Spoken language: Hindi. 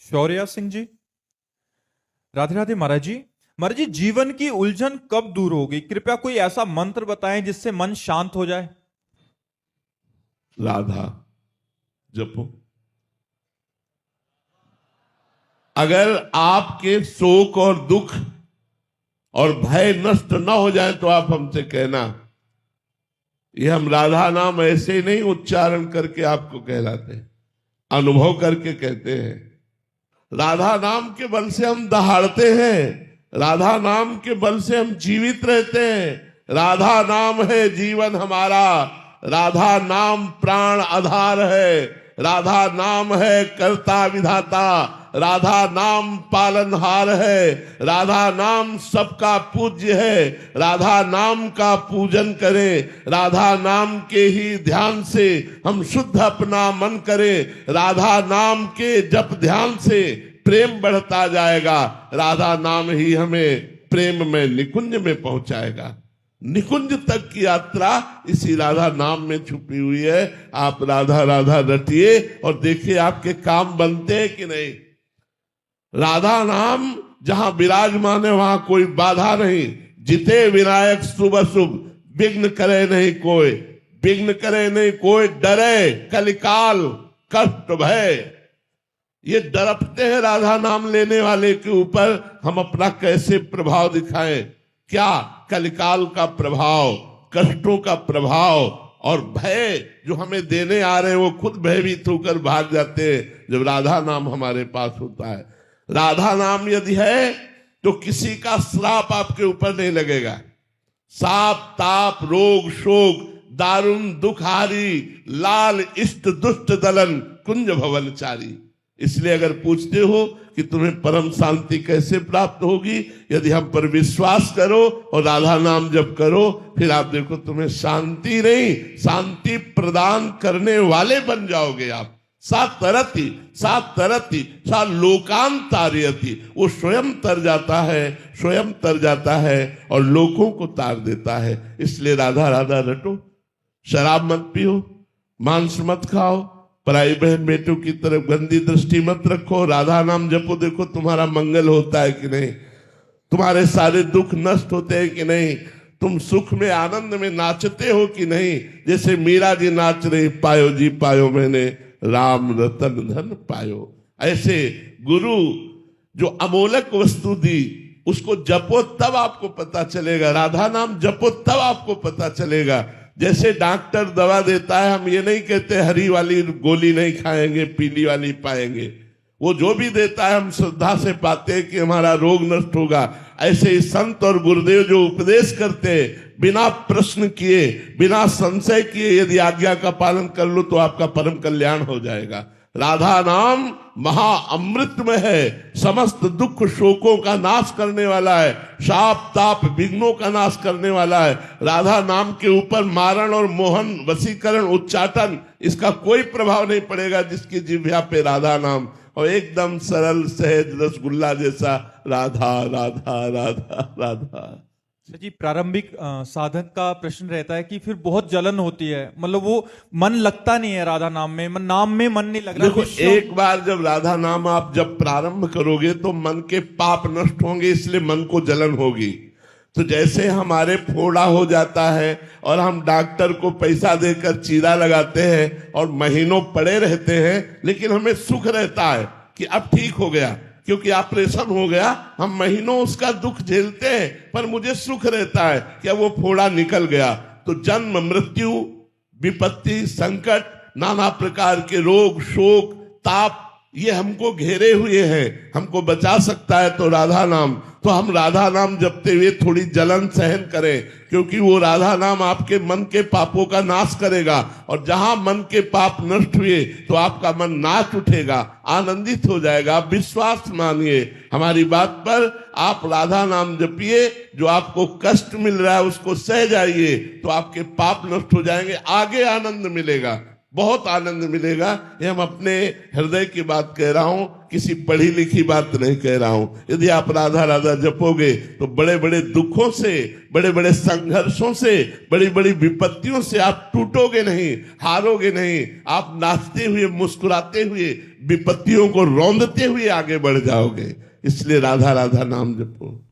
शौर्या सिंह जी। राधे राधे महाराज जी। महाराज जी, जीवन की उलझन कब दूर होगी? कृपया कोई ऐसा मंत्र बताएं जिससे मन शांत हो जाए। राधा जपो। अगर आपके शोक और दुख और भय नष्ट न हो जाए तो आप हमसे कहना। ये हम राधा नाम ऐसे नहीं उच्चारण करके आपको कहलाते, अनुभव करके कहते हैं। राधा नाम के बल से हम दहाड़ते हैं, राधा नाम के बल से हम जीवित रहते हैं। राधा नाम है जीवन हमारा, राधा नाम प्राण आधार है, राधा नाम है कर्ता विधाता, राधा नाम पालनहार है, राधा नाम सबका पूज्य है। राधा नाम का पूजन करें, राधा नाम के ही ध्यान से हम शुद्ध अपना मन करें। राधा नाम के जप ध्यान से प्रेम बढ़ता जाएगा। राधा नाम ही हमें प्रेम में निकुंज में पहुंचाएगा। निकुंज तक की यात्रा इसी राधा नाम में छुपी हुई है। आप राधा राधा रटिए और देखिए आपके काम बनते हैं कि नहीं। राधा नाम जहां विराजमान है वहां कोई बाधा नहीं। जिते विनायक शुभ शुभ, विघ्न करे नहीं कोई, विघ्न करे नहीं कोई, डरे कलिकाल कष्ट भय। ये डरपते हैं राधा नाम लेने वाले के ऊपर हम अपना कैसे प्रभाव दिखाएं। क्या कलिकाल का प्रभाव, कष्टों का प्रभाव और भय जो हमें देने आ रहे हैं, वो खुद भयभीत होकर भाग जाते हैं जब राधा नाम हमारे पास होता है। राधा नाम यदि है तो किसी का श्राप आपके ऊपर नहीं लगेगा। साप ताप रोग शोक दारुण दुखारी, लाल इष्ट दुष्ट दलन कुंज भवनचारी। इसलिए अगर पूछते हो कि तुम्हें परम शांति कैसे प्राप्त होगी, यदि हम पर विश्वास करो और राधा नाम जप करो, फिर आप देखो तुम्हें शांति नहीं शांति प्रदान करने वाले बन जाओगे आप। सा तरति सा लोकांतार्यति। वो स्वयं तर जाता है, स्वयं तर जाता है और लोगों को तार देता है। इसलिए राधा राधा रटो, शराब मत पियो, मांस मत खाओ, पराई बहन बेटों की तरफ गंदी दृष्टि मत रखो, राधा नाम जपो। देखो तुम्हारा मंगल होता है कि नहीं, तुम्हारे सारे दुख नष्ट होते हैं कि नहीं, तुम सुख में आनंद में नाचते हो कि नहीं। जैसे मीरा जी नाच रही, पायो जी पायो मैंने राम रतन धन पायो। ऐसे गुरु जो अमोलक वस्तु दी उसको जपो तब आपको पता चलेगा। राधा नाम जपो तब आपको पता चलेगा। जैसे डॉक्टर दवा देता है, हम ये नहीं कहते हरी वाली गोली नहीं खाएंगे पीली वाली पाएंगे। वो जो भी देता है हम श्रद्धा से पाते हैं कि हमारा रोग नष्ट होगा। ऐसे ही संत और गुरुदेव जो उपदेश करते हैं, बिना प्रश्न किए बिना संशय किए यदि आज्ञा का पालन कर लो तो आपका परम कल्याण हो जाएगा। राधा नाम महा अमृत में है, समस्त दुख शोकों का नाश करने वाला है, शाप ताप विघ्नों का नाश करने वाला है। राधा नाम के ऊपर मारण और मोहन वशीकरण उच्चाटन इसका कोई प्रभाव नहीं पड़ेगा जिसकी जिह्वा पे राधा नाम। और एकदम सरल सहज रसगुल्ला जैसा राधा राधा राधा राधा। जी, प्रारंभिक साधक का प्रश्न रहता है कि फिर बहुत जलन होती है, मतलब वो मन लगता नहीं है राधा नाम में, नाम में मन नहीं लग रहा। देखो, एक बार जब राधा नाम आप जब प्रारंभ करोगे तो मन के पाप नष्ट होंगे, इसलिए मन को जलन होगी। तो जैसे हमारे फोड़ा हो जाता है और हम डॉक्टर को पैसा देकर चीरा लगाते हैं और महीनों पड़े रहते हैं, लेकिन हमें सुख रहता है कि अब ठीक हो गया क्योंकि ऑपरेशन हो गया। हम महीनों उसका दुख झेलते हैं पर मुझे सुख रहता है कि अब वो फोड़ा निकल गया। तो जन्म मृत्यु विपत्ति संकट नाना प्रकार के रोग शोक ताप ये हमको घेरे हुए हैं, हमको बचा सकता है तो राधा नाम। तो हम राधा नाम जपते हुए थोड़ी जलन सहन करें, क्योंकि वो राधा नाम आपके मन के पापों का नाश करेगा। और जहां मन के पाप नष्ट हुए तो आपका मन नाच उठेगा, आनंदित हो जाएगा। आप विश्वास मानिए हमारी बात पर, आप राधा नाम जपिए। जो आपको कष्ट मिल रहा है उसको सह जाइए तो आपके पाप नष्ट हो जाएंगे, आगे आनंद मिलेगा। बहुत आनंद मिलेगा। ये हम अपने हृदय की बात कह रहा हूं, किसी पढ़ी लिखी बात नहीं कह रहा हूं। यदि आप राधा राधा जपोगे तो बड़े बड़े दुखों से, बड़े बड़े संघर्षों से, बड़ी बड़ी विपत्तियों से आप टूटोगे नहीं, हारोगे नहीं। आप नाचते हुए, मुस्कुराते हुए, विपत्तियों को रौंदते हुए आगे बढ़ जाओगे। इसलिए राधा राधा नाम जपो।